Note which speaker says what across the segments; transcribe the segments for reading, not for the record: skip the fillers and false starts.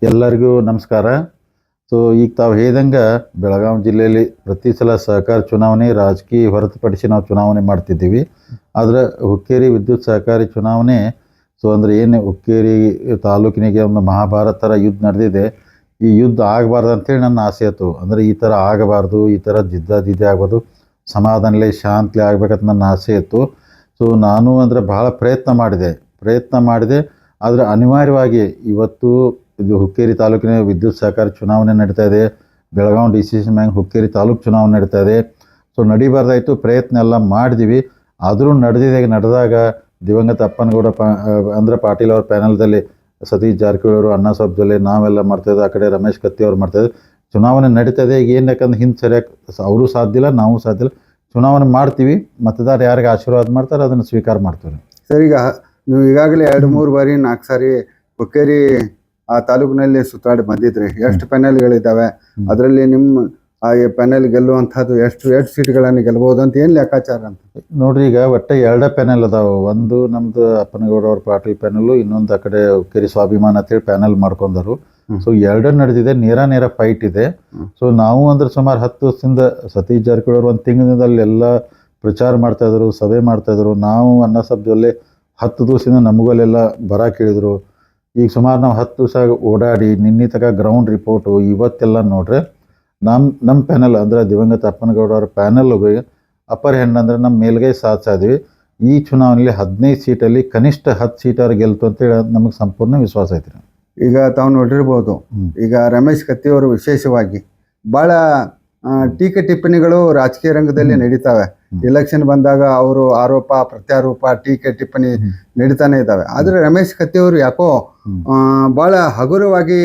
Speaker 1: ಎಲ್ಲರಿಗೂ ನಮಸ್ಕಾರ. ಈಗ ತಾವು ಹೇಳ್ದಂಗೆ ಬೆಳಗಾವಿ ಜಿಲ್ಲೆಯಲ್ಲಿ ಪ್ರತಿ ಸಲ ಸಹಕಾರ ಚುನಾವಣೆ ರಾಜಕೀಯ ಹೊರತುಪಡಿಸಿ ನಾವು ಚುನಾವಣೆ ಮಾಡ್ತಿದ್ದೀವಿ. ಆದರೆ ಹುಕ್ಕೇರಿ ವಿದ್ಯುತ್ ಸಹಕಾರಿ ಚುನಾವಣೆ ಅಂದರೆ ಏನು ಹುಕ್ಕೇರಿ ತಾಲೂಕಿನಿಗೆ ಒಂದು ಮಹಾಭಾರತ ಥರ ಯುದ್ಧ ನಡೆದಿದೆ. ಈ ಯುದ್ಧ ಆಗಬಾರ್ದು ಅಂತೇಳಿ ನನ್ನ ಆಸೆ ಇತ್ತು. ಅಂದರೆ ಈ ಥರ ಆಗಬಾರ್ದು, ಈ ಥರ ಜಿದ್ದೆ ಆಗ್ಬೋದು, ಸಮಾಧಾನಲೆ ಶಾಂತಿ ಆಗ್ಬೇಕಂತ ನನ್ನ ಆಸೆ ಇತ್ತು. ನಾನು ಅಂದರೆ ಭಾಳ ಪ್ರಯತ್ನ ಮಾಡಿದೆ. ಆದರೆ ಅನಿವಾರ್ಯವಾಗಿ ಇವತ್ತು ಇದು ಹುಕ್ಕೇರಿ ತಾಲೂಕಿನ ವಿದ್ಯುತ್ ಸಹಕಾರಿ ಚುನಾವಣೆ ನಡೀತಾ ಇದೆ. ಬೆಳಗಾವಿ DCC ಬ್ಯಾಂಕ್ ಹುಕ್ಕೇರಿ ತಾಲೂಕು ಚುನಾವಣೆ ನಡೀತಾ ಇದೆ. ನಡಿಬಾರ್ದಾಯಿತು, ಪ್ರಯತ್ನ ಎಲ್ಲ ಮಾಡಿದ್ವಿ. ಆದರೂ ನಡೆದಾಗ ದಿವಂಗತ ಅಪ್ಪನಗೌಡ ಅಂದರೆ ಪಾಟೀಲ್ ಅವ್ರ ಪ್ಯಾನಲ್ದಲ್ಲಿ ಸತೀಶ್ ಜಾರಕಿಹೊಳಿ ಅವರು, ಅಣ್ಣಾಸಾಹೇಬ್ ಜೊಲ್ಲೆ, ನಾವೆಲ್ಲ ಮಾಡ್ತಾಯಿದ್ದೆ. ಆ ಕಡೆ ರಮೇಶ್ ಕತ್ತಿ ಅವ್ರು ಮಾಡ್ತಾಯಿದ್ದೆ. ಚುನಾವಣೆ ನಡೀತಾ ಇದೆ. ಈಗ ಏನು ಯಾಕಂದ್ರೆ ಹಿಂದೆ ಸರಿಯಾಗಿ ಅವರು ಸಾಧ್ಯ ಇಲ್ಲ, ನಾವು ಸಾಧ್ಯ ಇಲ್ಲ. ಚುನಾವಣೆ ಮಾಡ್ತೀವಿ. ಮತದಾರ ಯಾರಿಗೆ ಆಶೀರ್ವಾದ ಮಾಡ್ತಾರೆ ಅದನ್ನು ಸ್ವೀಕಾರ ಮಾಡ್ತೀವಿ.
Speaker 2: ಸರ್, ಈಗ ನೀವು ಈಗಾಗಲೇ 2-3 ಬಾರಿ 4 ಸಾರಿ ಹುಕ್ಕೇರಿ ಆ ತಾಲೂಕಿನಲ್ಲಿ ಸುತ್ತಾಡಿ ಬಂದಿದ್ರಿ. ಎಷ್ಟು ಪ್ಯಾನೆಲ್ಗಳಿದ್ದಾವೆ? ಅದರಲ್ಲಿ ನಿಮ್ಮ ಆ ಪ್ಯಾನೆಲ್ ಗೆಲ್ಲುವಂಥದ್ದು ಎಷ್ಟು ಸೀಟ್ಗಳನ್ನು ಗೆಲ್ಬಹುದು ಅಂತ ಏನು ಲೆಕ್ಕಾಚಾರ ಅಂತ
Speaker 1: ನೋಡ್ರಿ. ಈಗ ಒಟ್ಟು 2 ಪ್ಯಾನೆಲ್ ಅದಾವೆ. ಒಂದು ನಮ್ದು ಅಪ್ಪನಗೌಡ ಅವ್ರ ಪಾಟೀಲ್ ಪ್ಯಾನಲ್ಲು, ಇನ್ನೊಂದು ಆ ಕಡೆ ಹುಕ್ಕೇರಿ ಸ್ವಾಭಿಮಾನ ಅಂತೇಳಿ ಪ್ಯಾನಲ್ ಮಾಡ್ಕೊಂಡರು. ಎರಡು ನಡೆದಿದೆ, ನೇರ ಫೈಟ್ ಇದೆ. ನಾವು ಅಂದ್ರೆ ಸುಮಾರು 10 ವರ್ಷದಿಂದ ಸತೀಶ್ ಜಾರಕಿಹೊಳಿ ಅವರು 1 ತಿಂಗಳಿಂದಲ್ಲಿ ಎಲ್ಲ ಪ್ರಚಾರ ಮಾಡ್ತಾಯಿದ್ರು, ಸಭೆ ಮಾಡ್ತಾಯಿದ್ರು. ನಾವು ಅಣ್ಣಾಸಾಹೇಬ್ ಜೊಲ್ಲೆ 10 ದಿವಸದಿಂದ ನಮಗಲ್ಲೆಲ್ಲ ಕೇಳಿದ್ರು. ಈಗ ಸುಮಾರು ನಾವು 10 ದಿವಸ ಓಡಾಡಿ ನಿನ್ನೆ ತಗ ಗ್ರೌಂಡ್ ರಿಪೋರ್ಟು ಇವತ್ತೆಲ್ಲ ನೋಡ್ರೆ ನಮ್ಮ ಪ್ಯಾನಲ್ ಅಂದರೆ ದಿವಂಗತ ಅಪ್ಪನಗೌಡ ಅವ್ರ ಪ್ಯಾನಲ್ ಅಪ್ಪರ್ ಹ್ಯಾಂಡ್ ಅಂದರೆ ನಮ್ಮ ಮೇಲ್ಗೈ ಸಾಧಿಸಿದ್ವಿ. ಈ ಚುನಾವಣೆಯಲ್ಲಿ 15 ಸೀಟಲ್ಲಿ ಕನಿಷ್ಠ 10 ಸೀಟರ್ ಗೆಲ್ತು ಅಂತೇಳಿ ನಮಗೆ ಸಂಪೂರ್ಣ ವಿಶ್ವಾಸ ಐತ್ರಿ.
Speaker 2: ಈಗ ತಾವು ನೋಡಿರ್ಬೋದು, ಈಗ ರಮೇಶ್ ಕತ್ತಿ ಅವರು ವಿಶೇಷವಾಗಿ ಭಾಳ ಟೀಕೆ ಟಿಪ್ಪಣಿಗಳು ರಾಜಕೀಯ ರಂಗದಲ್ಲಿ ನಡೀತಾವೆ. ಎಲೆಕ್ಷನ್ ಬಂದಾಗ ಅವರು ಆರೋಪ ಪ್ರತ್ಯಾರೋಪ ಟೀಕೆ ಟಿಪ್ಪಣಿ ನಡೀತಾನೆ ಇದ್ದಾವೆ. ಆದರೆ ರಮೇಶ್ ಕತ್ತಿ ಅವರು ಯಾಕೋ ಭಾಳ ಹಗುರವಾಗಿ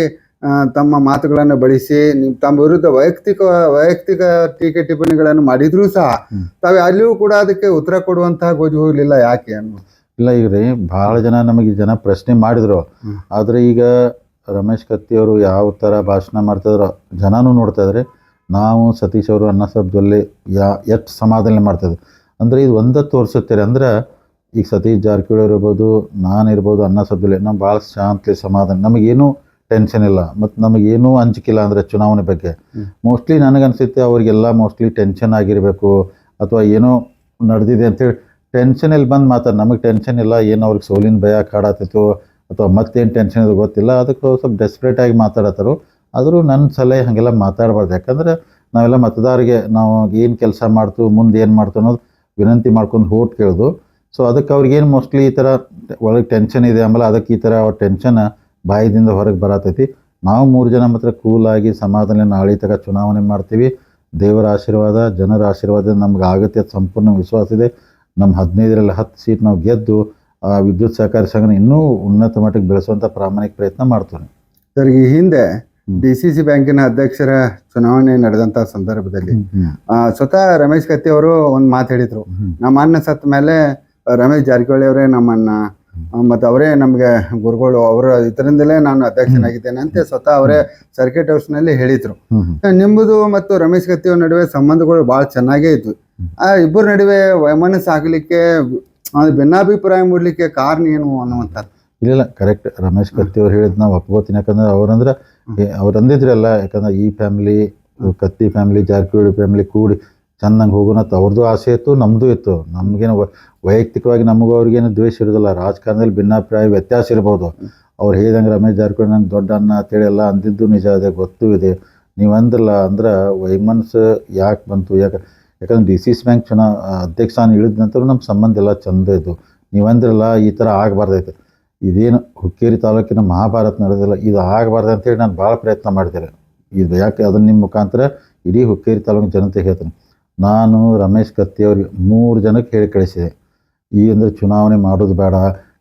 Speaker 2: ತಮ್ಮ ಮಾತುಗಳನ್ನು ಬಳಸಿ ತಮ್ಮ ವಿರುದ್ಧ ವೈಯಕ್ತಿಕ ಟೀಕೆ ಟಿಪ್ಪಣಿಗಳನ್ನು ಮಾಡಿದ್ರೂ ಸಹ ತಾವು ಅಲ್ಲಿಯೂ ಕೂಡ ಅದಕ್ಕೆ ಉತ್ತರ ಕೊಡುವಂತಹ ಗೋಜು ಹೋಗಲಿಲ್ಲ. ಯಾಕೆ ಅನ್ನೋ
Speaker 1: ಇಲ್ಲ. ಈಗ ರೀ ಭಾಳ ಜನ ಪ್ರಶ್ನೆ ಮಾಡಿದ್ರು. ಆದರೆ ಈಗ ರಮೇಶ್ ಕತ್ತಿ ಅವರು ಯಾವ ಥರ ಭಾಷಣ ಮಾಡ್ತಾಯಿದ್ರು ಜನನೂ ನೋಡ್ತಾಯಿದ್ರೆ. ನಾವು ಸತೀಶ್ ಅವರು, ಅಣ್ಣಾಸಾಹೇಬ್ ಜೊಲ್ಲೆ ಎಷ್ಟು ಸಮಾಧಾನ ಮಾಡ್ತಾಯಿದ್ರು ಅಂದರೆ ಇದು ಒಂದೇ ತೋರಿಸುತ್ತಾರೆ. ಅಂದ್ರೆ ಈಗ ಸತೀಶ್ ಜಾರಕಿಹೊಳಿ ಇರ್ಬೋದು, ನಾನಿರ್ಬೋದು, ಅಣ್ಣಾಸಾಹೇಬ್ ಜೊಲ್ಲೆ ನಾವು ಭಾಳ ಶಾಂತಿ ಸಮಾಧಾನ, ನಮಗೇನೂ ಟೆನ್ಷನ್ ಇಲ್ಲ ಮತ್ತು ನಮಗೇನೂ ಅಂಜಿಕಿಲ್ಲ. ಅಂದರೆ ಚುನಾವಣೆ ಬಗ್ಗೆ ಮೋಸ್ಟ್ಲಿ ನನಗನ್ಸುತ್ತೆ ಅವ್ರಿಗೆಲ್ಲ ಮೋಸ್ಟ್ಲಿ ಟೆನ್ಷನ್ ಆಗಿರಬೇಕು, ಅಥವಾ ಏನೋ ನಡೆದಿದೆ ಅಂತೇಳಿ ಟೆನ್ಷನಲ್ಲಿ ಬಂದು ಮಾತಾಡಿ. ನಮಗೆ ಟೆನ್ಷನ್ ಇಲ್ಲ. ಏನು ಅವ್ರಿಗೆ ಸೋಲಿನ ಭಯ ಕಾಡತ್ತಿತ್ತು ಅಥವಾ ಮತ್ತೇನು ಟೆನ್ಷನ್ ಇದು ಗೊತ್ತಿಲ್ಲ. ಅದಕ್ಕೆ ಸ್ವಲ್ಪ ಡೆಸ್ಪ್ರೇಟಾಗಿ ಮಾತಾಡತ್ತರು. ಆದರೂ ನನ್ನ ಸಲಹೆ ಹಾಗೆಲ್ಲ ಮಾತಾಡಬಾರ್ದು. ಯಾಕಂದ್ರೆ ನಾವೆಲ್ಲ ಮತದಾರರಿಗೆ ನಾವು ಏನು ಕೆಲಸ ಮಾಡ್ತು, ಮುಂದೆ ಏನು ಮಾಡ್ತು ಅನ್ನೋದು ವಿನಂತಿ ಮಾಡ್ಕೊಂಡು ಓಟ್ ಕೇಳೋದು. ಅದಕ್ಕೆ ಅವ್ರಿಗೇನು ಮೋಸ್ಟ್ಲಿ ಈ ಥರ ಒಳಗೆ ಟೆನ್ಷನ್ ಇದೆ. ಆಮೇಲೆ ಅದಕ್ಕೆ ಈ ಥರ ಅವ್ರ ಟೆನ್ಷನ್ ಬಾಯಿದಿಂದ ಹೊರಗೆ ಬರತೈತಿ. ನಾವು 3 ಜನ ಮಾತ್ರ ಕೂಲಾಗಿ ಸಮಾಧಾನ ನಾಳೆ ತಗ ಚುನಾವಣೆ ಮಾಡ್ತೀವಿ. ದೇವರ ಆಶೀರ್ವಾದ, ಜನರ ಆಶೀರ್ವಾದ ನಮ್ಗೆ ಆಗುತ್ತೆ ಅಂತ ಸಂಪೂರ್ಣ ವಿಶ್ವಾಸ ಇದೆ. ನಮ್ಮ 15ರಲ್ಲಿ 10 ಸೀಟ್ ನಾವು ಗೆದ್ದು ವಿದ್ಯುತ್ ಸಹಕಾರಿ ಸಂಘನ ಇನ್ನೂ ಉನ್ನತ ಮಟ್ಟಕ್ಕೆ ಬೆಳೆಸುವಂಥ ಪ್ರಾಮಾಣಿಕ ಪ್ರಯತ್ನ ಮಾಡ್ತೀವಿ.
Speaker 2: ಸರ್, ಈ ಹಿಂದೆ DCC ಬ್ಯಾಂಕಿನ ಅಧ್ಯಕ್ಷರ ಚುನಾವಣೆ ನಡೆದಂಥ ಸಂದರ್ಭದಲ್ಲಿ ಸ್ವತಃ ರಮೇಶ್ ಕತ್ತಿ ಅವರು ಒಂದು ಮಾತು ಹೇಳಿದ್ರು. ನಮ್ಮ ಅಣ್ಣ ಸತ್ತ ಮೇಲೆ ರಮೇಶ್ ಜಾರಕಿಹೊಳಿ ಅವರೇ ನಮ್ಮನ್ನ ಮತ್ತು ಅವರೇ ನಮಗೆ ಗುರುಗಳು, ಅವರ ಇದರಿಂದಲೇ ನಾನು ಅಧ್ಯಕ್ಷನಾಗಿದ್ದೇನೆ ಅಂತ ಸ್ವತಃ ಅವರೇ ಸರ್ಕಿಟ್ ಹೌಸ್ನಲ್ಲಿ ಹೇಳಿದ್ರು. ನಿಮ್ಮದು ಮತ್ತು ರಮೇಶ್ ಕತ್ತಿ ಅವ್ರ ನಡುವೆ ಸಂಬಂಧಗಳು ಭಾಳ ಚೆನ್ನಾಗೇ ಇದ್ವು. ಆ ಇಬ್ಬರ ನಡುವೆ ವೈಮನಸ್ಸು ಆಗಲಿಕ್ಕೆ, ಭಿನ್ನಾಭಿಪ್ರಾಯ ಮೂಡಲಿಕ್ಕೆ ಕಾರಣ ಏನು ಅನ್ನುವಂಥದ್ದು?
Speaker 1: ಇಲ್ಲ, ಕರೆಕ್ಟ್. ರಮೇಶ್ ಕತ್ತಿ ಅವ್ರು ಹೇಳಿದ್ ನಾವು ಒಪ್ಕೋತೀನಿ. ಯಾಕಂದ್ರೆ ಅವ್ರು ಅಂದಿದ್ರಲ್ಲ, ಯಾಕಂದ್ರೆ ಈ ಫ್ಯಾಮಿಲಿ, ಕತ್ತಿ ಫ್ಯಾಮಿಲಿ, ಜಾರಕಿಹೊಳಿ ಫ್ಯಾಮಿಲಿ ಕೂಡಿ ಚೆಂದಂಗೆ ಹೋಗೋಣ ಅಂತ ಅವ್ರದ್ದು ಆಸೆ ಇತ್ತು, ನಮ್ಮದು ಇತ್ತು. ನಮಗೇನು ವೈಯಕ್ತಿಕವಾಗಿ ನಮಗೂ ಅವ್ರಿಗೇನು ದ್ವೇಷ ಇರೋದಿಲ್ಲ. ರಾಜಕಾರಣದಲ್ಲಿ ಭಿನ್ನಾಭಿಪ್ರಾಯ ವ್ಯತ್ಯಾಸ ಇರ್ಬೋದು. ಅವ್ರು ಹೇಳಿದಂಗೆ ರಮೇಶ್ ಜಾರಕಿಹೊಳಿ ನಂಗೆ ದೊಡ್ಡ ಅಣ್ಣ ಅಂತೇಳಿ ಎಲ್ಲ ಅಂದಿದ್ದು ನಿಜ ಇದೆ, ಗೊತ್ತೂ ಇದೆ. ನೀವು ಅಂದ್ರಲ್ಲ ಅಂದ್ರೆ ವೈಮನಸ್ಸು ಯಾಕೆ ಬಂತು? ಯಾಕಂದ್ರೆ DCC ಬ್ಯಾಂಕ್ ಅಧ್ಯಕ್ಷ ಇಳಿದ ನಂತರ ನಮ್ಮ ಸಂಬಂಧ ಎಲ್ಲ ಚಂದ ಇದ್ದು. ನೀವು ಅಂದ್ರಲ್ಲ ಈ ಥರ ಆಗಬಾರ್ದೈತೆ. ಇದೇನು ಹುಕ್ಕೇರಿ ತಾಲೂಕಿನ ಮಹಾಭಾರತ ನಡೆದಿಲ್ಲ, ಇದು ಆಗಬಾರ್ದು ಅಂತೇಳಿ ನಾನು ಭಾಳ ಪ್ರಯತ್ನ ಮಾಡ್ತೇನೆ. ಇದು ಯಾಕೆ ಅದನ್ನು ನಿಮ್ಮ ಮುಖಾಂತರ ಇಡೀ ಹುಕ್ಕೇರಿ ತಾಲೂಕಿನ ಜನತೆ ಹೇಳ್ತೀನಿ. ನಾನು ರಮೇಶ್ ಕತ್ತಿ ಅವ್ರಿಗೆ 3 ಜನಕ್ಕೆ ಹೇಳಿ ಕಳಿಸಿದೆ, ಈ ಅಂದರೆ ಚುನಾವಣೆ ಮಾಡೋದು ಬೇಡ.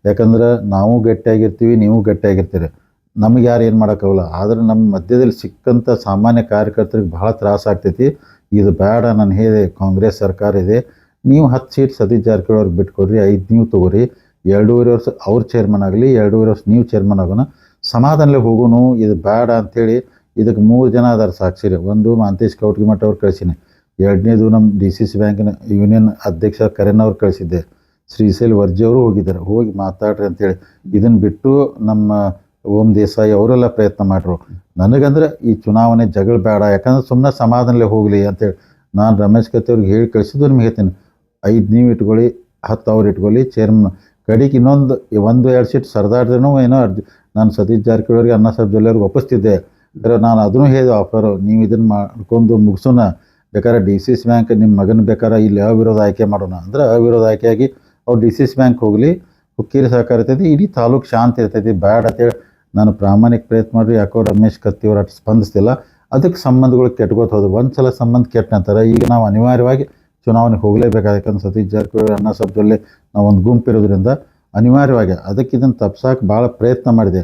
Speaker 1: ಯಾಕಂದ್ರೆ ನಾವು ಗಟ್ಟಿಯಾಗಿರ್ತೀವಿ, ನೀವು ಗಟ್ಟಿಯಾಗಿರ್ತೀರಿ, ನಮಗೆ ಯಾರು ಏನು ಮಾಡೋಕ್ಕಾಗಲ್ಲ. ಆದರೆ ನಮ್ಮ ಮಧ್ಯದಲ್ಲಿ ಸಿಕ್ಕಂಥ ಸಾಮಾನ್ಯ ಕಾರ್ಯಕರ್ತರಿಗೆ ಭಾಳ ತ್ರಾಸ ಆಗ್ತೈತಿ. ಇದು ಬೇಡ. ನಾನು ಹೇಳಿದೆ, ಕಾಂಗ್ರೆಸ್ ಸರ್ಕಾರ ಇದೆ, ನೀವು 10 ಸೀಟ್ ಸತೀಶ್ ಜಾರಕಿಹೊಳಿ ಅವ್ರಿಗೆ ಬಿಟ್ಕೊಡ್ರಿ, 5 ನೀವು ತೊಗೊರಿ, 2.5 ವರ್ಷ ಅವ್ರು ಚೇರ್ಮನ್ ಆಗಲಿ, 2.5 ವರ್ಷ ನೀವು ಚೇರ್ಮನ್ ಆಗೋಣ, ಸಮಾಧಾನಲೆ ಹೋಗೋಣ. ಇದು ಬೇಡ ಅಂಥೇಳಿ ಇದಕ್ಕೆ 3 ಜನ ಅದಾರ ಸಾಕ್ಷಿರಿ. ಒಂದು ಮಾಂತೇಶ್ ಕೌಟ್ಗಿಮಠ ಅವ್ರು ಕಳಿಸಿನಿ, 2ನೇದು ನಮ್ಮ DCC ಬ್ಯಾಂಕಿನ ಯೂನಿಯನ್ ಅಧ್ಯಕ್ಷ ಕರೆನ್ ಅವ್ರು ಕಳಿಸಿದ್ದೆ, ಶ್ರೀಶೈಲ್ ವರ್ಜಿ ಅವರು ಹೋಗಿದ್ದಾರೆ. ಹೋಗಿ ಮಾತಾಡ್ರಿ ಅಂತೇಳಿ. ಇದನ್ನು ಬಿಟ್ಟು ನಮ್ಮ ಓಂ ದೇಸಾಯಿ ಅವರೆಲ್ಲ ಪ್ರಯತ್ನ ಮಾಡ್ರು. ನನಗಂದ್ರೆ ಈ ಚುನಾವಣೆ ಜಗಳ ಬೇಡ, ಯಾಕಂದ್ರೆ ಸುಮ್ಮನೆ ಸಮಾಧಾನಲೇ ಹೋಗಲಿ ಅಂತೇಳಿ ನಾನು ರಮೇಶ್ ಕತ್ತಿ ಅವ್ರಿಗೆ ಹೇಳಿ ಕಳಿಸಿದ್ದು ನಿಮ್ಗೆ ಹೇಳ್ತೀನಿ. 5 ನೀವು ಇಟ್ಕೊಳ್ಳಿ, 10 ಅವ್ರು ಇಟ್ಕೊಳ್ಳಿ, ಚೇರ್ಮನ್ ಕಡೆಗೆ ಇನ್ನೊಂದು 1-2 ಸೀಟ್ ಸರ್ದಾರ್ದೇನೋ ಏನೋ ನಾನು ಸತೀಶ್ ಜಾರಕಿಹೊಳಿಗೆ ಅಣ್ಣಾಸಾಹೇಬ್ ಜೊಲ್ಲೆಯವ್ರಿಗೆ ಒಪ್ಪಿಸ್ತಿದ್ದೆ. ಆದರೆ ನಾನು ಅದನ್ನು ಹೇಳಿದೆ ಆಫರು, ನೀವು ಇದನ್ನು ಮಾಡ್ಕೊಂಡು ಮುಗಿಸೋಣ, ಬೇಕಾದ್ರೆ DCC ಬ್ಯಾಂಕ್ ನಿಮ್ಮ ಮಗನ ಬೇಕಾದ್ರೆ ಇಲ್ಲಿ ಅವಿರೋಧ ಆಯ್ಕೆ ಮಾಡೋಣ ಅಂದ್ರೆ ಅವಿರೋಧ ಆಯ್ಕೆಯಾಗಿ ಅವ್ರು DCC ಬ್ಯಾಂಕ್ ಹೋಗಲಿ, ಹುಕ್ಕೇರಿ ಸಹಕಾರ ಇರ್ತೈತಿ, ಇಡೀ ತಾಲೂಕು ಶಾಂತಿ ಇರ್ತೈತಿ, ಬ್ಯಾಡ ಅಂತೇಳಿ ನಾನು ಪ್ರಾಮಾಣಿಕ ಪ್ರಯತ್ನ ಮಾಡಿರಿ. ಯಾಕೋ ರಮೇಶ್ ಕತ್ತಿ ಅವ್ರು ಅಷ್ಟು ಸ್ಪಂದಿಸ್ತಿಲ್ಲ, ಅದಕ್ಕೆ ಸಂಬಂಧಗಳು ಕೆಟ್ಕೋತ ಹೋದ್ರು. ಒಂದು ಸಲ ಸಂಬಂಧ ಕೆಟ್ಟ ನಂತರ ಈಗ ನಾವು ಅನಿವಾರ್ಯವಾಗಿ ಚುನಾವಣೆಗೆ ಹೋಗಲೇಬೇಕಾದ. ಯಾಕಂದ್ರೆ ಸತೀಶ್ ಜಾರಕಿಹೊಳಿ ಅಣ್ಣಾಸಾಹೇಬ್ ಜೊಲ್ಲೆ ನಾವು ಒಂದು ಗುಂಪು ಇರೋದ್ರಿಂದ ಅನಿವಾರ್ಯವಾಗಿ ಅದಕ್ಕೆ ಇದನ್ನು ತಪ್ಸಕ್ಕೆ ಭಾಳ ಪ್ರಯತ್ನ ಮಾಡಿದೆ.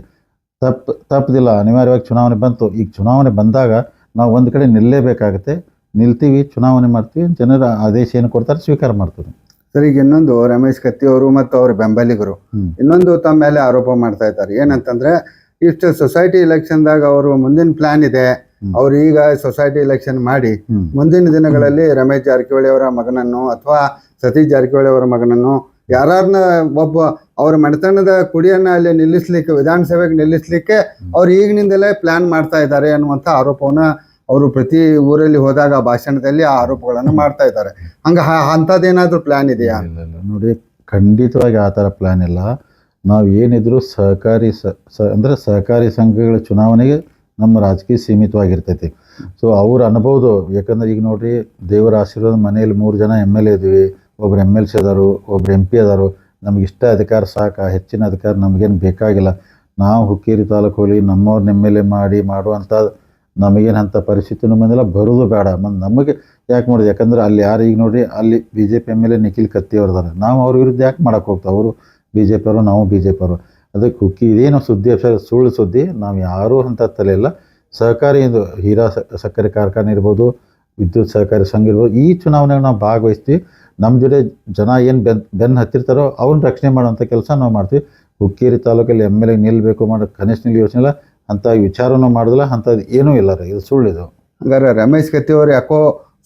Speaker 1: ತಪ್ಪದಿಲ್ಲ, ಅನಿವಾರ್ಯವಾಗಿ ಚುನಾವಣೆ ಬಂತು. ಈಗ ಚುನಾವಣೆ ಬಂದಾಗ ನಾವು ಒಂದು ಕಡೆ ನಿಲ್ಲೇಬೇಕಾಗುತ್ತೆ, ನಿಲ್ತೀವಿ, ಚುನಾವಣೆ ಮಾಡ್ತೀವಿ, ಜನರ ಆದೇಶ ಏನು ಕೊಡ್ತಾರೆ ಸ್ವೀಕಾರ ಮಾಡ್ತೀವಿ.
Speaker 2: ಸರ್, ಈಗ ಇನ್ನೊಂದು ರಮೇಶ್ ಕತ್ತಿ ಅವರು ಮತ್ತು ಅವ್ರ ಬೆಂಬಲಿಗರು ಇನ್ನೊಂದು ತಮ್ಮ ಮೇಲೆ ಆರೋಪ ಮಾಡ್ತಾ ಇದ್ದಾರೆ. ಏನಂತಂದ್ರೆ ಇಷ್ಟು ಸೊಸೈಟಿ ಇಲೆಕ್ಷನ್ದಾಗ ಅವರು ಮುಂದಿನ ಪ್ಲಾನ್ ಇದೆ, ಅವ್ರು ಈಗ ಸೊಸೈಟಿ ಇಲೆಕ್ಷನ್ ಮಾಡಿ ಮುಂದಿನ ದಿನಗಳಲ್ಲಿ ರಮೇಶ್ ಜಾರಕಿಹೊಳಿ ಅವರ ಮಗನನ್ನು ಅಥವಾ ಸತೀಶ್ ಜಾರಕಿಹೊಳಿ ಅವರ ಮಗನನ್ನು ಯಾರನ್ನ ಒಬ್ಬ ಅವರ ಮನೆತನದ ಕುಡಿಯನ್ನ ಅಲ್ಲಿ ನಿಲ್ಲಿಸ್ಲಿಕ್ಕೆ, ವಿಧಾನಸಭೆಗೆ ನಿಲ್ಲಿಸ್ಲಿಕ್ಕೆ ಅವ್ರು ಈಗಿನಿಂದಲೇ ಪ್ಲಾನ್ ಮಾಡ್ತಾ ಇದ್ದಾರೆ ಅನ್ನುವಂಥ ಆರೋಪವನ್ನ ಅವರು ಪ್ರತಿ ಊರಲ್ಲಿ ಹೋದಾಗ ಭಾಷಣದಲ್ಲಿ ಆ ಆರೋಪಗಳನ್ನು ಮಾಡ್ತಾ ಇದ್ದಾರೆ. ಅಂಥದ್ದೇನಾದ್ರೂ ಪ್ಲಾನ್ ಇದೆಯಾ?
Speaker 1: ಇಲ್ಲ ನೋಡಿ, ಖಂಡಿತವಾಗಿ ಆ ಥರ ಪ್ಲಾನ್ ಇಲ್ಲ. ನಾವು ಏನಿದ್ರು ಸಹಕಾರಿ ಅಂದರೆ ಸಹಕಾರಿ ಸಂಘಗಳ ಚುನಾವಣೆಗೆ ನಮ್ಮ ರಾಜಕೀಯ ಸೀಮಿತವಾಗಿರ್ತೈತಿ. ಸೊ ಅವ್ರು ಅನ್ಬೋದು, ಯಾಕಂದ್ರೆ ಈಗ ನೋಡ್ರಿ, ದೇವರ ಆಶೀರ್ವಾದ ಮನೆಯಲ್ಲಿ 3 ಜನ MLA ಇದ್ವಿ, ಒಬ್ರು MLC ಅದಾರು, ಒಬ್ರು MP ಅದಾರು, ನಮ್ಗೆ ಇಷ್ಟ ಅಧಿಕಾರ ಸಾಕ, ಹೆಚ್ಚಿನ ಅಧಿಕಾರ ನಮಗೇನು ಬೇಕಾಗಿಲ್ಲ. ನಾವು ಹುಕ್ಕೇರಿ ತಾಲೂಕು ಹೋಗಿ ನಮ್ಮವ್ರನ್ನ MLA ಮಾಡುವಂಥ ನಮಗೇನು ಅಂಥ ಪರಿಸ್ಥಿತಿನೂ ಬಂದಿಲ್ಲ, ಬರೋದು ಬೇಡ. ಮತ್ತು ನಮಗೆ ಯಾಕೆ ಮಾಡೋದು? ಯಾಕಂದ್ರೆ ಅಲ್ಲಿ ಯಾರು ಈಗ ನೋಡ್ರಿ, ಅಲ್ಲಿ BJP MLA ನಿಖಿಲ್ ಕತ್ತಿ ಅವ್ರದಾರೆ, ನಾವು ಅವ್ರ ವಿರುದ್ಧ ಯಾಕೆ ಮಾಡೋಕೆ ಹೋಗ್ತಾವೆ? ಅವರು BJP ಅವರು, ನಾವು BJP ಅವರು. ಅದಕ್ಕೆ ಇದೇನು ಸುದ್ದಿ ಸುಳ್ಳು ಸುದ್ದಿ, ನಾವು ಯಾರೂ ಅಂತ ತಲೆ ಇಲ್ಲ. ಸಹಕಾರಿ ಇದು ಹೀರಾ ಸಕ್ಕರೆ ಕಾರ್ಖಾನೆ ಇರ್ಬೋದು, ವಿದ್ಯುತ್ ಸಹಕಾರಿ ಸಂಘ ಇರ್ಬೋದು, ಈ ಚುನಾವಣೆಗೆ ನಾವು ಭಾಗವಹಿಸ್ತೀವಿ. ನಮ್ಮ ಜೊತೆ ಜನ ಏನು ಬೆನ್ನು ಹತ್ತಿರ್ತಾರೋ ಅವ್ರನ್ನ ರಕ್ಷಣೆ ಮಾಡೋಂಥ ಕೆಲಸ ನಾವು ಮಾಡ್ತೀವಿ. ಹುಕ್ಕೇರಿ ತಾಲೂಕಲ್ಲಿ MLA ನಿಲ್ಲಬೇಕು ಮಾಡೋ ಕನಿಷ್ಠ ನಿಲ್ಲ ಯೋಚನೆ ಇಲ್ಲ, ಅಂಥ ವಿಚಾರನೂ ಮಾಡೋದಿಲ್ಲ, ಅಂಥದ್ದು ಏನೂ ಇಲ್ಲ ರೀ, ಇದು ಸುಳ್ಳಿದು.
Speaker 2: ಹಂಗಾರೆ ರಮೇಶ್ ಕತ್ತಿ ಅವರು ಯಾಕೋ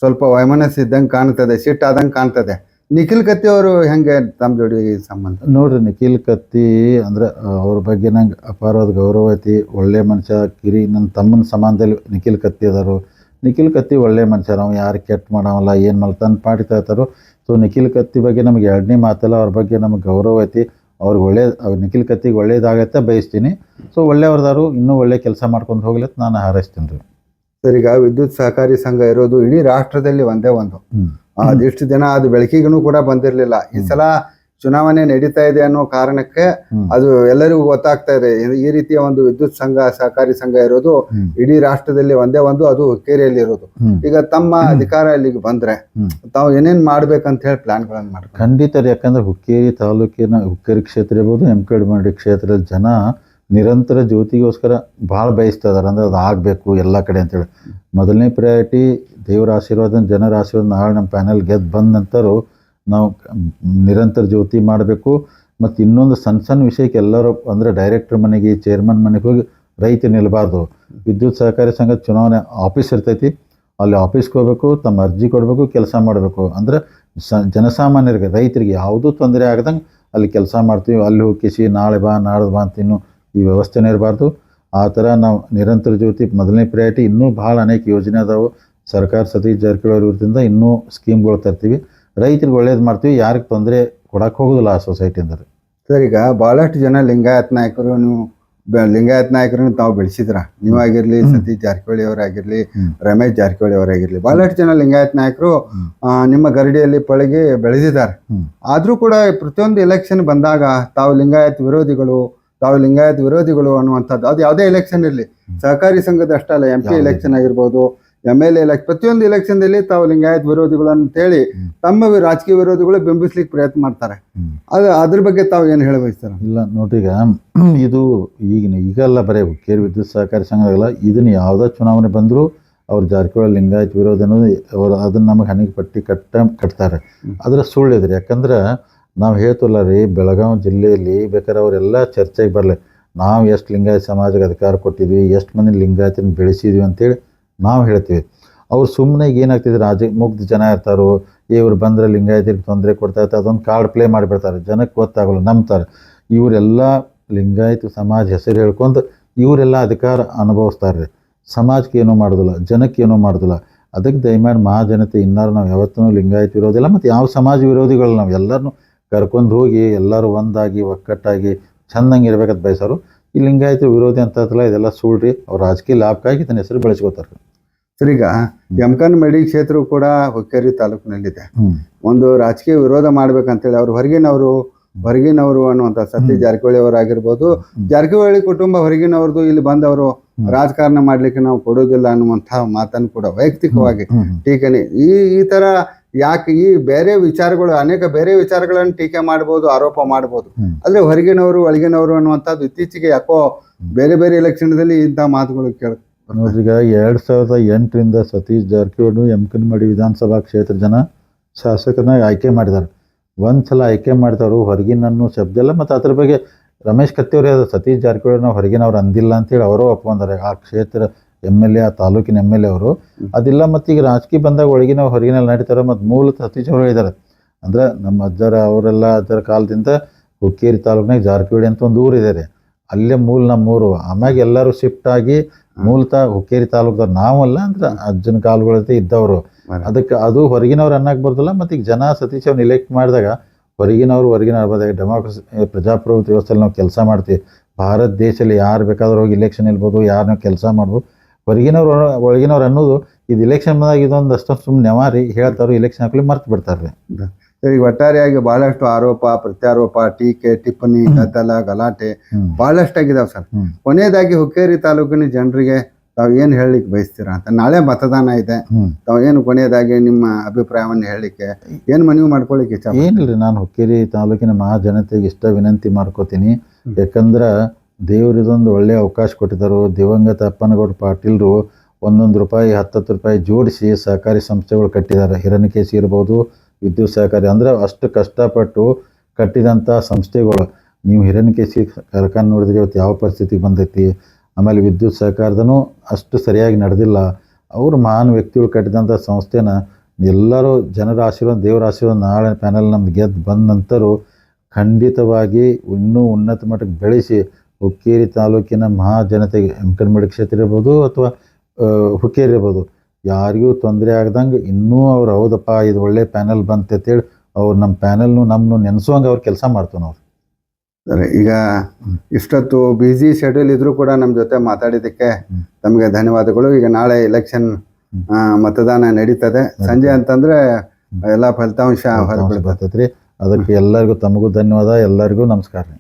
Speaker 2: ಸ್ವಲ್ಪ ವೈಮನಸ್ಸು ಇದ್ದಂಗೆ ಕಾಣ್ತದೆ, ಸಿಟ್ಟಾದಂಗೆ ಕಾಣ್ತದೆ. ನಿಖಿಲ್ ಕತ್ತಿ ಅವರು ಹೆಂಗೆ ತಮ್ಮ ಜೋಡಿ ಸಂಬಂಧ?
Speaker 1: ನೋಡ್ರಿ, ನಿಖಿಲ್ ಕತ್ತಿ ಅಂದ್ರೆ ಅವ್ರ ಬಗ್ಗೆ ನಂಗೆ ಅಪಾರವಾದ ಗೌರವ ಐತಿ. ಒಳ್ಳೆ ಮನುಷ್ಯ, ನನ್ನ ತಮ್ಮನ ಸಮಾನದಲ್ಲಿ ನಿಖಿಲ್ ಕತ್ತಿ ಅದಾರು. ನಿಖಿಲ್ ಕತ್ತಿ ಒಳ್ಳೆ ಮನುಷ್ಯ, ನಾವು ಯಾರು ಕೆಟ್ಟ ಮಾಡವಲ್ಲ, ಏನು ಮಾಡಿ ತನ್ನ ಪಾಟಿ ತರ್ತಾರೋ. ಸೊ ನಿಖಿಲ್ ಕತ್ತಿ ಬಗ್ಗೆ ನಮಗೆ ಎರಡನೇ ಮಾತಲ್ಲ, ಅವ್ರ ಬಗ್ಗೆ ನಮಗೆ ಗೌರವ ಐತಿ. ಅವ್ರಿಗೆ ನಿಖಿಲ್ ಕತ್ತಿಗೆ ಒಳ್ಳೇದಾಗತ್ತೆ ಬಯಸ್ತೀನಿ. ಸೊ ಒಳ್ಳೆಯವ್ರದಾರು, ಇನ್ನೂ ಒಳ್ಳೆ ಕೆಲಸ ಮಾಡ್ಕೊಂಡು ಹೋಗ್ಲಿ ಅಂತ ನಾನು ಹಾರೈಸ್ತೀನಿ ರೀ.
Speaker 2: ಸರ್, ಈಗ ವಿದ್ಯುತ್ ಸಹಕಾರಿ ಸಂಘ ಇರೋದು ಇಡೀ ರಾಷ್ಟ್ರದಲ್ಲಿ ಒಂದೇ ಒಂದು. ಅದೆಷ್ಟು ದಿನ ಅದು ಬೆಳಕಿಗೂ ಕೂಡ ಬಂದಿರಲಿಲ್ಲ. ಈ ಸಲ ಚುನಾವಣೆ ನಡೀತಾ ಇದೆ ಅನ್ನೋ ಕಾರಣಕ್ಕೆ ಅದು ಎಲ್ಲರಿಗೂ ಗೊತ್ತಾಗ್ತಾ ಇದೆ. ಈ ರೀತಿಯ ಒಂದು ವಿದ್ಯುತ್ ಸಂಘ, ಸಹಕಾರಿ ಸಂಘ ಇರೋದು ಇಡೀ ರಾಷ್ಟ್ರದಲ್ಲಿ ಒಂದೇ ಒಂದು, ಅದು ಹುಕ್ಕೇರಿಯಲ್ಲಿ ಇರೋದು. ಈಗ ತಮ್ಮ ಅಧಿಕಾರ ಅಲ್ಲಿಗೆ ಬಂದ್ರೆ ತಾವು ಏನೇನ್ ಮಾಡ್ಬೇಕಂತ ಹೇಳಿ ಪ್ಲಾನ್ಗಳನ್ನ ಮಾಡ್ತಾರೆ?
Speaker 1: ಖಂಡಿತ. ಯಾಕಂದ್ರೆ ಹುಕ್ಕೇರಿ ತಾಲೂಕಿನ ಹುಕ್ಕೇರಿ ಕ್ಷೇತ್ರ ಇರ್ಬೋದು, MKD ಕ್ಷೇತ್ರದ ಜನ ನಿರಂತರ ಜ್ಯೋತಿಗೋಸ್ಕರ ಭಾಳ ಬಯಸ್ತಾ ಇದಾರೆ. ಅಂದ್ರೆ ಅದು ಆಗಬೇಕು ಎಲ್ಲ ಕಡೆ ಅಂತೇಳಿ. ಮೊದಲನೇ ಪ್ರಯಾರಿಟಿ ದೇವರ ಆಶೀರ್ವಾದ, ಜನರ ಆಶೀರ್ವಾದ. ನಾಳೆ ನಮ್ಮ ಪ್ಯಾನೆಲ್ ಗೆದ್ದು ಬಂದ ನಂತರ ನಾವು ನಿರಂತರ ಜ್ಯೋತಿ ಮಾಡಬೇಕು. ಮತ್ತು ಇನ್ನೊಂದು ಸಣ್ಣ ವಿಷಯಕ್ಕೆ ಎಲ್ಲರೂ ಅಂದರೆ ಡೈರೆಕ್ಟರ್ ಮನೆಗೆ, ಚೇರ್ಮನ್ ಮನೆಗೆ ಹೋಗಿ ರೈತ ನಿಲ್ಲಬಾರ್ದು. ವಿದ್ಯುತ್ ಸಹಕಾರಿ ಸಂಘದ ಚುನಾವಣೆ ಆಫೀಸ್ ಇರ್ತೈತಿ, ಅಲ್ಲಿ ಆಫೀಸ್ಗೆ ಹೋಗ್ಬೇಕು, ತಮ್ಮ ಅರ್ಜಿ ಕೊಡಬೇಕು, ಕೆಲಸ ಮಾಡಬೇಕು. ಅಂದರೆ ಜನಸಾಮಾನ್ಯರಿಗೆ, ರೈತರಿಗೆ ಯಾವುದೂ ತೊಂದರೆ ಆಗದಂಗೆ ಅಲ್ಲಿ ಕೆಲಸ ಮಾಡ್ತೀವಿ. ಅಲ್ಲಿ ಹೋಗಿಸಿ ನಾಳೆ ಬಾ ನಾಡ್ದು ಬಾ ಅಂತ ಇನ್ನೂ ಈ ವ್ಯವಸ್ಥೆನೇ ಇರಬಾರ್ದು. ಆ ಥರ ನಾವು ನಿರಂತರ ಜ್ಯೋತಿ ಮೊದಲನೇ ಪ್ರಯಾರಿಟಿ. ಇನ್ನೂ ಭಾಳ ಅನೇಕ ಯೋಜನೆ ಅದಾವೆ. ಸರ್ಕಾರ ಸತೀಶ್ ಜಾರಕಿಹೊಳಿ ಅವ್ರಿಂದ ಇನ್ನೂ ಸ್ಕೀಮ್ಗಳು ತರ್ತೀವಿ, ರೈತರಿಗೆ ಒಳ್ಳೇದು ಮಾಡ್ತೀವಿ, ಯಾರಿಗೆ ತೊಂದರೆ ಕೊಡಕ್ಕೆ ಹೋಗೋದಿಲ್ಲ ಆ ಸೊಸೈಟಿಯಿಂದ.
Speaker 2: ಸರ್, ಈಗ ಭಾಳಷ್ಟು ಜನ ಲಿಂಗಾಯತ್ ನಾಯಕರು, ನೀವು ಲಿಂಗಾಯತ್ ನಾಯಕರನ್ನು ತಾವು ಬೆಳೆಸಿದ್ರ, ನೀವಾಗಿರ್ಲಿ, ಸತೀಶ್ ಜಾರಕಿಹೊಳಿ ಅವರಾಗಿರ್ಲಿ, ರಮೇಶ್ ಜಾರಕಿಹೊಳಿ ಅವರಾಗಿರ್ಲಿ, ಭಾಳಷ್ಟು ಜನ ಲಿಂಗಾಯತ್ ನಾಯಕರು ನಿಮ್ಮ ಗರಡಿಯಲ್ಲಿ ಪಳಗಿ ಬೆಳೆದಿದ್ದಾರೆ. ಆದರೂ ಕೂಡ ಪ್ರತಿಯೊಂದು ಎಲೆಕ್ಷನ್ ಬಂದಾಗ ತಾವು ಲಿಂಗಾಯತ್ ವಿರೋಧಿಗಳು ಅನ್ನುವಂಥದ್ದು, ಅದು ಯಾವುದೇ ಎಲೆಕ್ಷನ್ ಇರಲಿ, ಸಹಕಾರಿ ಸಂಘದ ಅಷ್ಟೇ ಅಲ್ಲ, MP ಎಲೆಕ್ಷನ್ ಆಗಿರ್ಬೋದು, MLA ಎಲೆಕ್ಷನ್, ಪ್ರತಿಯೊಂದು ಎಲೆಕ್ಷನ್ದಲ್ಲಿ ತಾವು ಲಿಂಗಾಯತ್ ವಿರೋಧಿಗಳು ಅಂತೇಳಿ ತಮ್ಮ ರಾಜಕೀಯ ವಿರೋಧಿಗಳು ಬಿಂಬಿಸ್ಲಿಕ್ಕೆ ಪ್ರಯತ್ನ ಮಾಡ್ತಾರೆ. ಅದ್ರ ಬಗ್ಗೆ ತಾವು ಏನು ಹೇಳ ಬಯಸ್ತಾರೆ?
Speaker 1: ಇಲ್ಲ ನೋಡ್ರಿ, ಈಗ ಇದು ಈಗಲ್ಲ ಬರೀ ಹುಕ್ಕೇರಿ ವಿದ್ಯುತ್ ಸಹಕಾರಿ ಸಂಘದಾಗಲ್ಲ, ಇದನ್ನು ಯಾವುದೇ ಚುನಾವಣೆ ಬಂದರೂ ಅವ್ರು ಜಾರಕಿಹೊಳಿ ಲಿಂಗಾಯತ್ ವಿರೋಧ ಅನ್ನೋದು ಅವರು ಅದನ್ನು ನಮಗೆ ಹಣಿಗೆ ಪಟ್ಟಿ ಕಟ್ತಾರೆ. ಅದರ ಸುಳ್ಳಿದ್ರಿ. ಯಾಕಂದ್ರೆ ನಾವು ಹೇಳ್ತಿಲ್ಲ ರೀ, ಬೆಳಗಾವಿ ಜಿಲ್ಲೆಯಲ್ಲಿ ಬೇಕಾದ್ರೆ ಅವರೆಲ್ಲ ಚರ್ಚೆಗೆ ಬರಲಿ, ನಾವು ಎಷ್ಟು ಲಿಂಗಾಯತ ಸಮಾಜಕ್ಕೆ ಅಧಿಕಾರ ಕೊಟ್ಟಿದ್ವಿ, ಎಷ್ಟು ಮಂದಿ ಲಿಂಗಾಯತನ ಬೆಳೆಸಿದ್ವಿ ಅಂತೇಳಿ ನಾವು ಹೇಳ್ತೀವಿ. ಅವ್ರು ಸುಮ್ಮನೆ ಏನಾಗ್ತಿದ್ರು, ಮುಗ್ಧ ಜನ ಇರ್ತಾರೋ, ಇವ್ರು ಬಂದರೆ ಲಿಂಗಾಯತರಿಗೆ ತೊಂದರೆ ಕೊಡ್ತಾ ಇರ್ತಾರೆ, ಅದೊಂದು ಕಾರ್ಡ್ ಪ್ಲೇ ಮಾಡಿಬಿಡ್ತಾರೆ, ಜನಕ್ಕೆ ಗೊತ್ತಾಗಲ್ಲ, ನಂಬ್ತಾರೆ. ಇವರೆಲ್ಲ ಲಿಂಗಾಯತ ಸಮಾಜ ಹೆಸರು ಹೇಳ್ಕೊಂಡು ಇವರೆಲ್ಲ ಅಧಿಕಾರ ಅನುಭವಿಸ್ತಾರೆ. ಸಮಾಜಕ್ಕೆ ಏನೂ ಮಾಡೋದಿಲ್ಲ, ಜನಕ್ಕೆ ಏನೂ ಮಾಡೋದಿಲ್ಲ. ಅದಕ್ಕೆ ದಯಮಾಡಿ ಮಹಾಜನತೆ ಇನ್ನಾರು ನಾವು ಯಾವತ್ತೂ ಲಿಂಗಾಯತ ವಿರೋಧಿಲ್ಲ, ಮತ್ತು ಯಾವ ಸಮಾಜ ವಿರೋಧಿಗಳು ನಾವು ಎಲ್ಲರನ್ನೂ ಕರ್ಕೊಂಡು ಹೋಗಿ ಎಲ್ಲರೂ ಒಂದಾಗಿ ಒಕ್ಕಟ್ಟಾಗಿ ಚೆಂದಂಗೆ ಇರ್ಬೇಕಂತ ಬಯಸೋರು. ಈ ಲಿಂಗಾಯತ ವಿರೋಧಿ ಅಂತಲ್ಲ, ಇದೆಲ್ಲ ಸುಳ್ರಿ. ಅವ್ರು ರಾಜಕೀಯ ಲಾಭಕ್ಕಾಗಿ ಇದನ್ನ ಹೆಸರು ಬೆಳೆಸ್ಕೋತಾರೆ.
Speaker 2: ಸರ್, ಈಗ ಯಮಕನಮಡಿ ಕ್ಷೇತ್ರವು ಕೂಡ ಹುಕ್ಕೇರಿ ತಾಲೂಕಿನಲ್ಲಿದೆ. ಒಂದು ರಾಜಕೀಯ ವಿರೋಧ ಮಾಡ್ಬೇಕಂತೇಳಿ ಅವ್ರು ಹೊರಗಿನವರು ಅನ್ನುವಂಥ ಸತೀಶ್ ಜಾರಕಿಹೊಳಿ ಅವರಾಗಿರ್ಬೋದು, ಜಾರಕಿಹೊಳಿ ಕುಟುಂಬ ಹೊರಗಿನವ್ರದ್ದು ಇಲ್ಲಿ ಬಂದವರು ರಾಜಕಾರಣ ಮಾಡ್ಲಿಕ್ಕೆ ನಾವು ಕೊಡೋದಿಲ್ಲ ಅನ್ನುವಂಥ ಮಾತನ್ನು ಕೂಡ ವೈಯಕ್ತಿಕವಾಗಿ ಟೀಕೆನೆ. ಈ ತರ ಯಾಕೆ ಈ ಬೇರೆ ವಿಚಾರಗಳು, ಅನೇಕ ಬೇರೆ ವಿಚಾರಗಳನ್ನು ಟೀಕೆ ಮಾಡ್ಬೋದು, ಆರೋಪ ಮಾಡ್ಬೋದು, ಆದ್ರೆ ಹೊರಗಿನವರು ಒಳಗಿನವರು ಅನ್ನುವಂಥದ್ದು ಇತ್ತೀಚೆಗೆ ಯಾಕೋ ಬೇರೆ ಬೇರೆ ಎಲೆಕ್ಷನ್ದಲ್ಲಿ ಇಂಥ ಮಾತುಗಳು
Speaker 1: ನೋಡ್ರಿ, ಈಗ 2008ರಿಂದ ಸತೀಶ್ ಜಾರಕಿಹೊಳಿ ಯಮಕನಮಡಿ ವಿಧಾನಸಭಾ ಕ್ಷೇತ್ರ ಜನ ಶಾಸಕನಾಗಿ ಆಯ್ಕೆ ಮಾಡಿದ್ದಾರೆ. ಒಂದ್ಸಲ ಆಯ್ಕೆ ಮಾಡ್ತಾರು, ಹೊರಗಿನನ್ನು ಶಬ್ದ ಇಲ್ಲ. ಮತ್ತು ಅದ್ರ ಬಗ್ಗೆ ರಮೇಶ್ ಕತ್ತಿಯವ್ರೆ ಸತೀಶ್ ಜಾರಕಿಹೊಳಿ ನಾವು ಹೊರಗಿನವ್ರು ಅಂದಿಲ್ಲ ಅಂತೇಳಿ ಅವರು ಒಪ್ಕೊಂಡಾರೆ. ಆ ಕ್ಷೇತ್ರ MLA, ಆ ತಾಲೂಕಿನ MLA ಅವರು ಅದಿಲ್ಲ. ಮತ್ತು ಈಗ ರಾಜಕೀಯ ಬಂದಾಗ ಒಳಗಿನ ಹೊರಗಿನಲ್ಲಿ ನಡೀತಾರೆ. ಮತ್ತು ಮೂಲತಃ ಸತೀಶ್ ಅವರು ಹೇಳಿದ್ದಾರೆ, ಅಂದ್ರೆ ನಮ್ಮ ಅವರೆಲ್ಲ ಅಜ್ಜರ ಕಾಲದಿಂದ ಹುಕ್ಕೇರಿ ತಾಲೂಕಿನಾಗ ಜಾರಕಿಹೊಳಿ ಅಂತ ಒಂದು ಊರಿದೆ, ಅಲ್ಲೇ ನಮ್ಮೂರು. ಆಮ್ಯಾಗ ಎಲ್ಲರೂ ಶಿಫ್ಟ್ ಆಗಿ ಮೂಲತಃ ಹುಕ್ಕೇರಿ ತಾಲೂಕದವ್ರು ನಾವಲ್ಲ, ಅಂದ್ರೆ ಅಜ್ಜನ ಕಾಲಗಳಂತೆ ಇದ್ದವರು. ಅದಕ್ಕೆ ಅದು ಹೊರಗಿನವ್ರು ಅನ್ನಕ್ಕೆ ಬರ್ದಲ್ಲ. ಮತ್ತು ಈಗ ಜನ ಸತೀಶ್ ಅವ್ರನ್ನ ಇಲೆಕ್ಟ್ ಮಾಡಿದಾಗ ಹೊರಗಿನ ಬರ್ದಾಗ ಡೆಮಾಕ್ರಸಿ ಪ್ರಜಾಪ್ರಭುತ್ವ ವ್ಯವಸ್ಥೆಯಲ್ಲಿ ನಾವು ಕೆಲಸ ಮಾಡ್ತೀವಿ. ಭಾರತ ದೇಶದಲ್ಲಿ ಯಾರು ಬೇಕಾದ್ರೂ ಹೋಗಿ ಇಲೆಕ್ಷನ್ ಇರ್ಬೋದು, ಯಾರನ್ನ ಕೆಲಸ ಮಾಡ್ಬೋದು. ಒಳಗಿನವ್ರು ಅನ್ನೋದು ಇದು ಇಲೆಕ್ಷನ್ ಬಂದಾಗ ಇದೊಂದು ಅಷ್ಟೊಂದು ಸುಮ್ಮನೆ ನೆವಾರಿ ಹೇಳ್ತಾರೋ, ಇಲೆಕ್ಷನ್ ಹಾಕಲಿ ಮರ್ತು ಬಿಡ್ತಾರೆ.
Speaker 2: ಸರಿ, ಒಟ್ಟಾರೆಯಾಗಿ ಬಹಳಷ್ಟು ಆರೋಪ ಪ್ರತ್ಯಾರೋಪ, ಟೀಕೆ ಟಿಪ್ಪಣಿ, ಗದ್ದಲ ಗಲಾಟೆ ಬಹಳಷ್ಟು ಆಗಿದಾವೆ ಸರ್. ಕೊನೆಯದಾಗಿ ಹುಕ್ಕೇರಿ ತಾಲೂಕಿನ ಜನರಿಗೆ ತಾವು ಏನು ಹೇಳಲಿಕ್ಕೆ ಬಯಸ್ತೀರಾ ಅಂತ? ನಾಳೆ ಮತದಾನ ಇದೆ, ತಾವು ಏನು ಕೊನೆಯದಾಗಿ ನಿಮ್ಮ ಅಭಿಪ್ರಾಯವನ್ನು ಹೇಳಲಿಕ್ಕೆ ಏನು ಮನವಿ ಮಾಡ್ಕೊಳ್ಳಿಕ್ಕೆ ಇಚ್ಛೆ?
Speaker 1: ಏನಿಲ್ರಿ, ನಾನು ಹುಕ್ಕೇರಿ ತಾಲೂಕಿನ ಮಹಾಜನತೆಗೆ ಇಷ್ಟ ವಿನಂತಿ ಮಾಡ್ಕೋತೀನಿ. ಯಾಕಂದ್ರೆ ದೇವ್ರು ಇದೊಂದು ಒಳ್ಳೆಯ ಅವಕಾಶ ಕೊಟ್ಟಿದ್ದರು. ದಿವಂಗತ ಅಪ್ಪನಗೌಡ ಪಾಟೀಲ್ರು ₹1 ₹10 ಜೋಡಿಸಿ ಸಹಕಾರಿ ಸಂಸ್ಥೆಗಳು ಕಟ್ಟಿದ್ದಾರೆ. ಹಿರಣ್ಯಕೇಶಿ ಇರ್ಬೋದು, ವಿದ್ಯುತ್ ಸಹಕಾರಿ, ಅಂದ್ರೆ ಅಷ್ಟು ಕಷ್ಟಪಟ್ಟು ಕಟ್ಟಿದಂಥ ಸಂಸ್ಥೆಗಳು. ನೀವು ಹಿರಣ್ಯಕೇಶಿ ಕಾರ್ಖಾನೆ ನೋಡಿದ್ರೆ ಇವತ್ತು ಯಾವ ಪರಿಸ್ಥಿತಿಗೆ ಬಂದೈತಿ. ಆಮೇಲೆ ವಿದ್ಯುತ್ ಸಹಕಾರದೂ ಅಷ್ಟು ಸರಿಯಾಗಿ ನಡೆದಿಲ್ಲ. ಅವರು ಮಹಾನ್ ವ್ಯಕ್ತಿಗಳು ಕಟ್ಟಿದಂಥ ಸಂಸ್ಥೆನ ಎಲ್ಲರೂ ಜನರ ಆಶೀರ್ವಾದ, ದೇವರ ಆಶೀರ್ವಾದ, ನಾಳೆ ಪ್ಯಾನಲ್ ನಮ್ದು ಗೆದ್ದು ಬಂದ ನಂತರ ಖಂಡಿತವಾಗಿ ಇನ್ನೂ ಉನ್ನತ ಮಟ್ಟಕ್ಕೆ ಬೆಳೆಸಿ ಹುಕ್ಕೇರಿ ತಾಲೂಕಿನ ಮಹಾಜನತೆಗೆ ಯಮಕನಮಡಿ ಕ್ಷೇತ್ರ ಇರ್ಬೋದು ಅಥವಾ ಹುಕ್ಕೇರಿ ಇರ್ಬೋದು, ಯಾರಿಗೂ ತೊಂದರೆ ಆಗ್ದಂಗೆ ಇನ್ನೂ ಅವ್ರು ಹೌದಪ್ಪ ಇದು ಒಳ್ಳೆ ಪ್ಯಾನಲ್ ಬಂತೆ ಅಂತೇಳಿ ಅವ್ರು ನಮ್ಮ ಪ್ಯಾನಲ್ನು ನಮ್ಮನ್ನು ನೆನೆಸುವಂಗೆ ಅವ್ರು ಕೆಲಸ ಮಾಡ್ತೀವಿ ನಾವು.
Speaker 2: ಸರಿ, ಈಗ ಇಷ್ಟೊತ್ತು ಬಿಸಿ ಶೆಡ್ಯೂಲ್ ಇದ್ರೂ ಕೂಡ ನಮ್ಮ ಜೊತೆ ಮಾತಾಡಿದ್ದಕ್ಕೆ ತಮಗೆ ಧನ್ಯವಾದಗಳು. ಈಗ ನಾಳೆ ಎಲೆಕ್ಷನ್ ಮತದಾನ ನಡೀತದೆ ಸಂಜೆ ಅಂತಂದ್ರೆ ಎಲ್ಲ ಫಲಿತಾಂಶ ಹೊರಬರ್ತೈತ್ರಿ.
Speaker 1: ಅದಕ್ಕೆ ಎಲ್ಲರಿಗೂ ತಮಗೂ ಧನ್ಯವಾದ. ಎಲ್ಲರಿಗೂ ನಮಸ್ಕಾರ ರೀ.